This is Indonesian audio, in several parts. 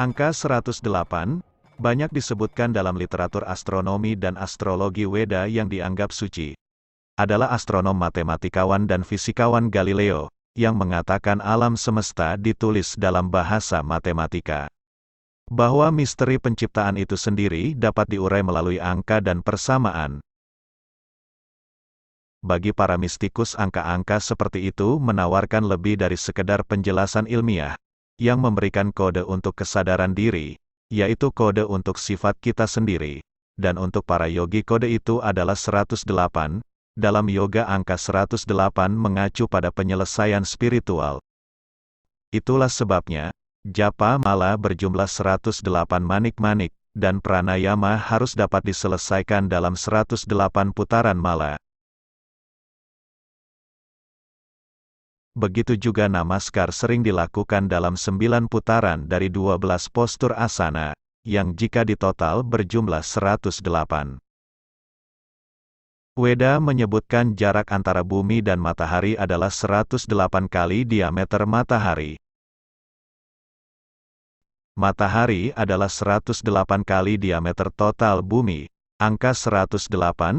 Angka 108, banyak disebutkan dalam literatur astronomi dan astrologi Weda yang dianggap suci. Adalah astronom matematikawan dan fisikawan Galileo, yang mengatakan alam semesta ditulis dalam bahasa matematika. Bahwa misteri penciptaan itu sendiri dapat diurai melalui angka dan persamaan. Bagi para mistikus angka-angka seperti itu menawarkan lebih dari sekedar penjelasan ilmiah, yang memberikan kode untuk kesadaran diri, yaitu kode untuk sifat kita sendiri. Dan untuk para yogi kode itu adalah 108, dalam yoga angka 108 mengacu pada penyelesaian spiritual. Itulah sebabnya, japa mala berjumlah 108 manik-manik, dan pranayama harus dapat diselesaikan dalam 108 putaran mala. Begitu juga namaskar sering dilakukan dalam 9 putaran dari 12 postur asana, yang jika ditotal berjumlah 108. Weda menyebutkan jarak antara bumi dan matahari adalah 108 kali diameter matahari. Matahari adalah 108 kali diameter total bumi. Angka 108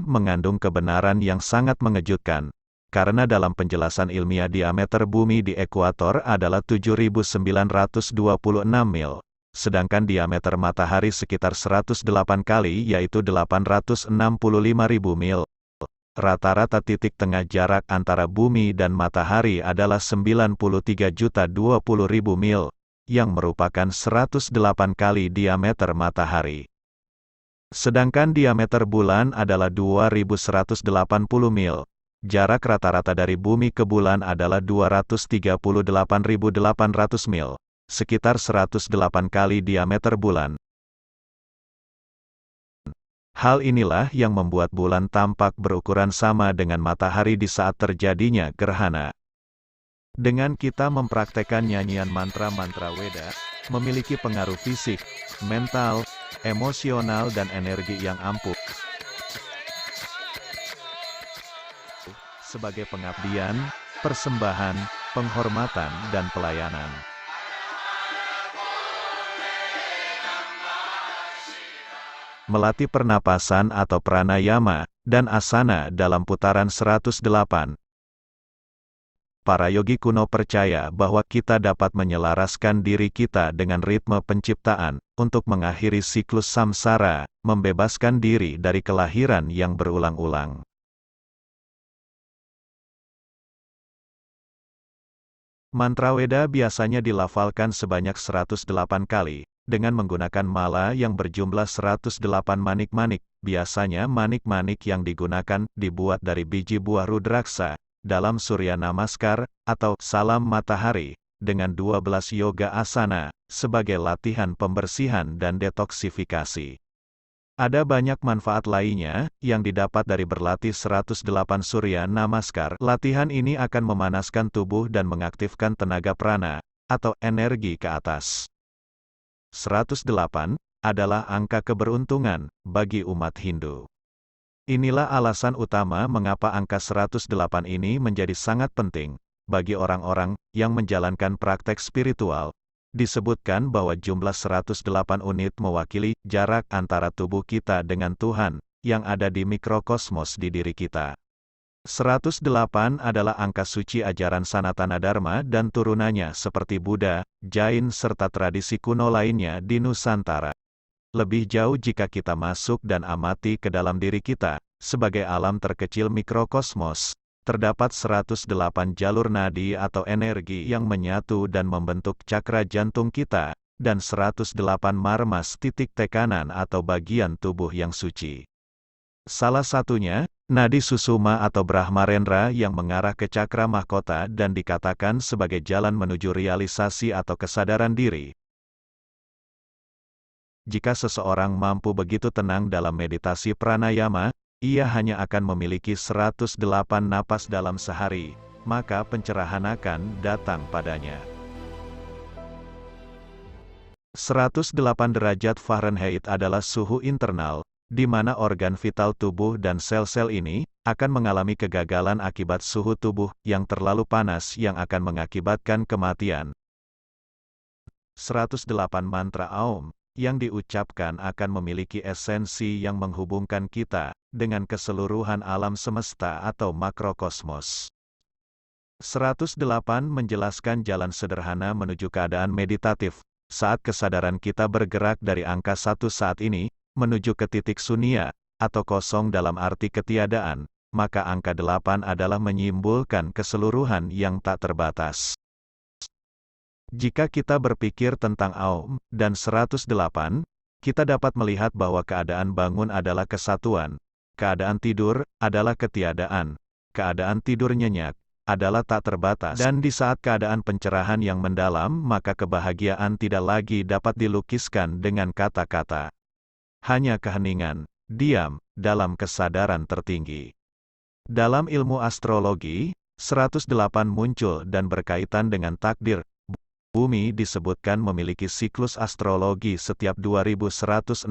mengandung kebenaran yang sangat mengejutkan. Karena dalam penjelasan ilmiah diameter bumi di ekuator adalah 7.926 mil, sedangkan diameter matahari sekitar 108 kali yaitu 865.000 mil. Rata-rata titik tengah jarak antara bumi dan matahari adalah 93.020.000 mil, yang merupakan 108 kali diameter matahari. Sedangkan diameter bulan adalah 2.180 mil. Jarak rata-rata dari bumi ke bulan adalah 238.800 mil, sekitar 108 kali diameter bulan. Hal inilah yang membuat bulan tampak berukuran sama dengan matahari di saat terjadinya gerhana. Dengan kita mempraktekkan nyanyian mantra-mantra Weda, memiliki pengaruh fisik, mental, emosional dan energi yang ampuh. Sebagai pengabdian, persembahan, penghormatan dan pelayanan. Melatih pernapasan atau pranayama, dan asana dalam putaran 108. Para yogi kuno percaya bahwa kita dapat menyelaraskan diri kita dengan ritme penciptaan, untuk mengakhiri siklus samsara, membebaskan diri dari kelahiran yang berulang-ulang. Mantra Weda biasanya dilafalkan sebanyak 108 kali, dengan menggunakan mala yang berjumlah 108 manik-manik. Biasanya manik-manik yang digunakan dibuat dari biji buah rudraksa, dalam surya namaskar, atau salam matahari, dengan 12 yoga asana, sebagai latihan pembersihan dan detoksifikasi. Ada banyak manfaat lainnya, yang didapat dari berlatih 108 surya namaskar. Latihan ini akan memanaskan tubuh dan mengaktifkan tenaga prana, atau energi ke atas. 108, adalah angka keberuntungan, bagi umat Hindu. Inilah alasan utama mengapa angka 108 ini menjadi sangat penting, bagi orang-orang, yang menjalankan praktek spiritual. Disebutkan bahwa jumlah 108 unit mewakili jarak antara tubuh kita dengan Tuhan, yang ada di mikrokosmos di diri kita. 108 adalah angka suci ajaran Sanatana Dharma dan turunannya seperti Buddha, Jain serta tradisi kuno lainnya di Nusantara. Lebih jauh jika kita masuk dan amati ke dalam diri kita, sebagai alam terkecil mikrokosmos, terdapat 108 jalur nadi atau energi yang menyatu dan membentuk cakra jantung kita, dan 108 marmas titik tekanan atau bagian tubuh yang suci. Salah satunya, nadi susuma atau Brahmarendra yang mengarah ke cakra mahkota dan dikatakan sebagai jalan menuju realisasi atau kesadaran diri. Jika seseorang mampu begitu tenang dalam meditasi pranayama, ia hanya akan memiliki 108 napas dalam sehari, maka pencerahan akan datang padanya. 108 derajat Fahrenheit adalah suhu internal, di mana organ vital tubuh dan sel-sel ini akan mengalami kegagalan akibat suhu tubuh yang terlalu panas yang akan mengakibatkan kematian. 108 mantra Aum, yang diucapkan akan memiliki esensi yang menghubungkan kita dengan keseluruhan alam semesta atau makrokosmos. 108 menjelaskan jalan sederhana menuju keadaan meditatif, saat kesadaran kita bergerak dari angka 1 saat ini, menuju ke titik sunya, atau kosong dalam arti ketiadaan, maka angka 8 adalah menyimbolkan keseluruhan yang tak terbatas. Jika kita berpikir tentang Aum dan 108, kita dapat melihat bahwa keadaan bangun adalah kesatuan, keadaan tidur adalah ketiadaan, keadaan tidur nyenyak adalah tak terbatas, dan di saat keadaan pencerahan yang mendalam, maka kebahagiaan tidak lagi dapat dilukiskan dengan kata-kata. Hanya keheningan, diam, dalam kesadaran tertinggi. Dalam ilmu astrologi, 108 muncul dan berkaitan dengan takdir. Bumi disebutkan memiliki siklus astrologi setiap 2160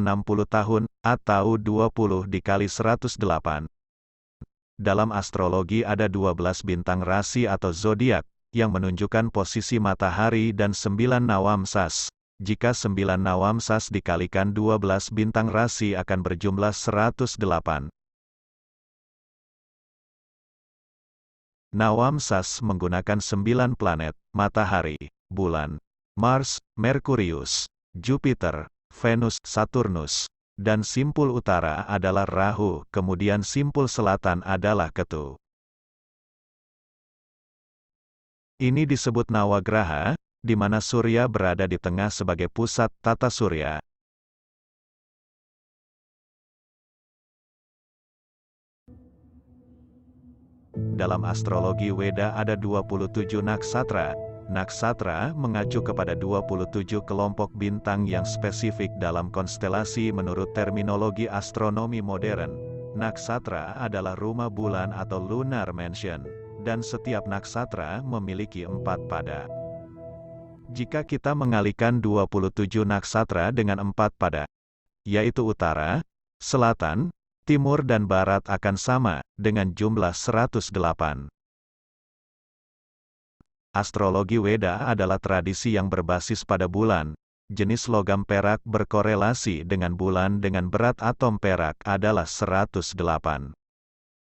tahun, atau 20 dikali 108. Dalam astrologi ada 12 bintang rasi atau zodiak, yang menunjukkan posisi matahari dan 9 nawamsas. Jika 9 nawamsas dikalikan 12 bintang rasi akan berjumlah 108. Nawamsas menggunakan 9 planet, matahari, bulan, Mars, Merkurius, Jupiter, Venus, Saturnus, dan simpul utara adalah Rahu, kemudian simpul selatan adalah Ketu. Ini disebut Nawagraha, di mana Surya berada di tengah sebagai pusat tata surya. Dalam astrologi Weda ada 27 naksatra. Naksatra mengacu kepada 27 kelompok bintang yang spesifik dalam konstelasi menurut terminologi astronomi modern. Naksatra adalah rumah bulan atau lunar mansion, dan setiap naksatra memiliki 4 pada. Jika kita mengalihkan 27 naksatra dengan 4 pada, yaitu utara, selatan, timur dan barat akan sama, dengan jumlah 108. Astrologi Weda adalah tradisi yang berbasis pada bulan. Jenis logam perak berkorelasi dengan bulan dengan berat atom perak adalah 108.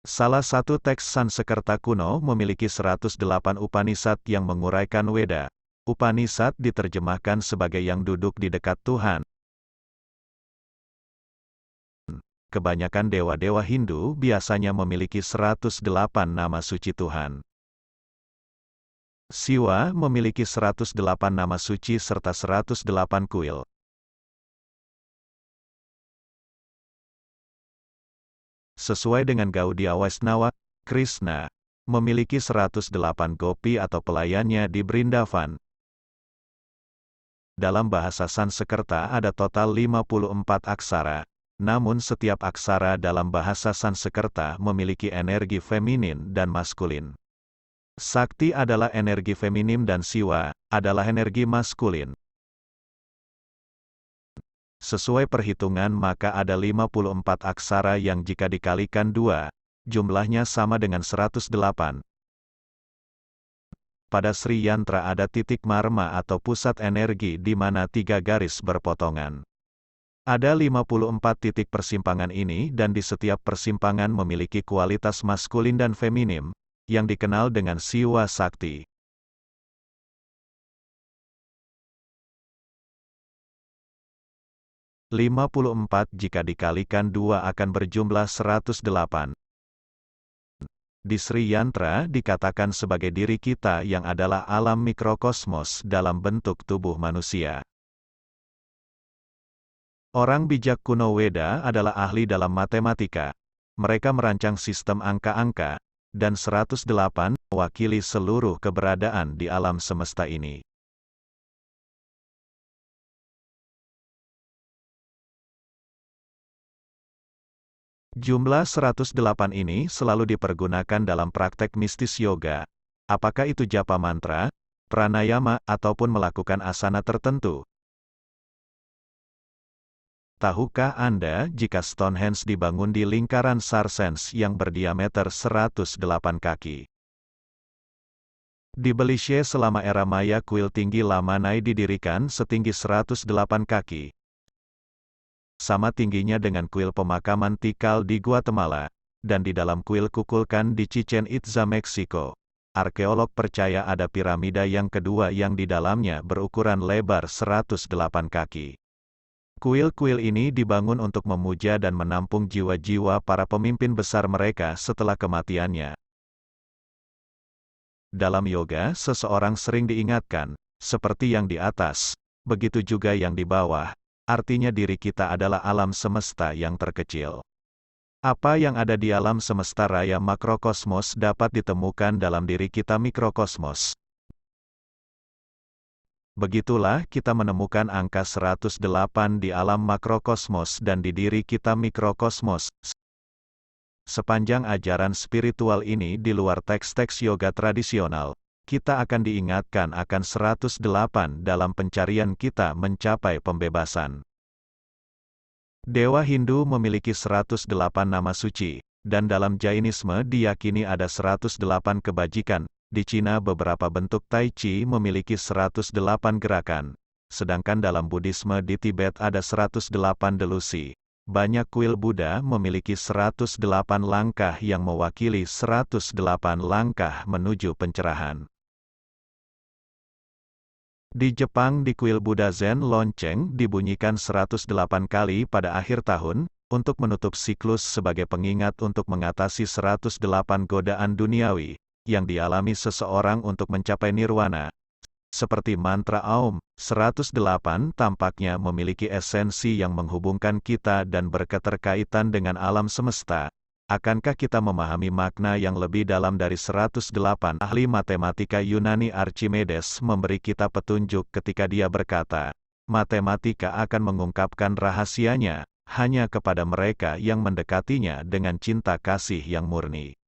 Salah satu teks Sanskerta kuno memiliki 108 Upanishad yang menguraikan Weda. Upanishad diterjemahkan sebagai yang duduk di dekat Tuhan. Kebanyakan dewa-dewa Hindu biasanya memiliki 108 nama suci Tuhan. Siwa memiliki 108 nama suci serta 108 kuil. Sesuai dengan Gaudiya Vaisnava, Krishna memiliki 108 gopi atau pelayannya di Brindavan. Dalam bahasa Sanskerta ada total 54 aksara. Namun setiap aksara dalam bahasa Sanskerta memiliki energi feminin dan maskulin. Sakti adalah energi feminim dan Siwa adalah energi maskulin. Sesuai perhitungan maka ada 54 aksara yang jika dikalikan 2, jumlahnya sama dengan 108. Pada Sri Yantra ada titik marma atau pusat energi di mana 3 garis berpotongan. Ada 54 titik persimpangan ini dan di setiap persimpangan memiliki kualitas maskulin dan feminim, yang dikenal dengan Siwa Sakti. (54) jika dikalikan 2 akan berjumlah 108. Di Sri Yantra dikatakan sebagai diri kita yang adalah alam mikrokosmos dalam bentuk tubuh manusia. Orang bijak kuno Weda adalah ahli dalam matematika. Mereka merancang sistem angka-angka, dan 108 mewakili seluruh keberadaan di alam semesta ini. Jumlah 108 ini selalu dipergunakan dalam praktek mistis yoga. Apakah itu japa mantra, pranayama, ataupun melakukan asana tertentu? Tahukah Anda jika Stonehenge dibangun di lingkaran Sarsens yang berdiameter 108 kaki? Di Belize selama era Maya kuil tinggi Lamanai didirikan setinggi 108 kaki. Sama tingginya dengan kuil pemakaman Tikal di Guatemala, dan di dalam kuil Kukulkan di Chichen Itza, Meksiko. Arkeolog percaya ada piramida yang kedua yang di dalamnya berukuran lebar 108 kaki. Kuil-kuil ini dibangun untuk memuja dan menampung jiwa-jiwa para pemimpin besar mereka setelah kematiannya. Dalam yoga, seseorang sering diingatkan, seperti yang di atas, begitu juga yang di bawah, artinya diri kita adalah alam semesta yang terkecil. Apa yang ada di alam semesta raya makrokosmos dapat ditemukan dalam diri kita mikrokosmos. Begitulah kita menemukan angka 108 di alam makrokosmos dan di diri kita mikrokosmos. Sepanjang ajaran spiritual ini di luar teks-teks yoga tradisional, kita akan diingatkan akan 108 dalam pencarian kita mencapai pembebasan. Dewa Hindu memiliki 108 nama suci, dan dalam Jainisme diyakini ada 108 kebajikan. Di Cina beberapa bentuk Tai Chi memiliki 108 gerakan, sedangkan dalam Buddhisme di Tibet ada 108 delusi. Banyak kuil Buddha memiliki 108 langkah yang mewakili 108 langkah menuju pencerahan. Di Jepang di kuil Buddha Zen lonceng dibunyikan 108 kali pada akhir tahun, untuk menutup siklus sebagai pengingat untuk mengatasi 108 godaan duniawi, yang dialami seseorang untuk mencapai nirwana. Seperti mantra Aum, 108 tampaknya memiliki esensi yang menghubungkan kita dan berketerkaitan dengan alam semesta. Akankah kita memahami makna yang lebih dalam dari 108? Ahli matematika Yunani Archimedes memberi kita petunjuk ketika dia berkata, matematika akan mengungkapkan rahasianya, hanya kepada mereka yang mendekatinya dengan cinta kasih yang murni.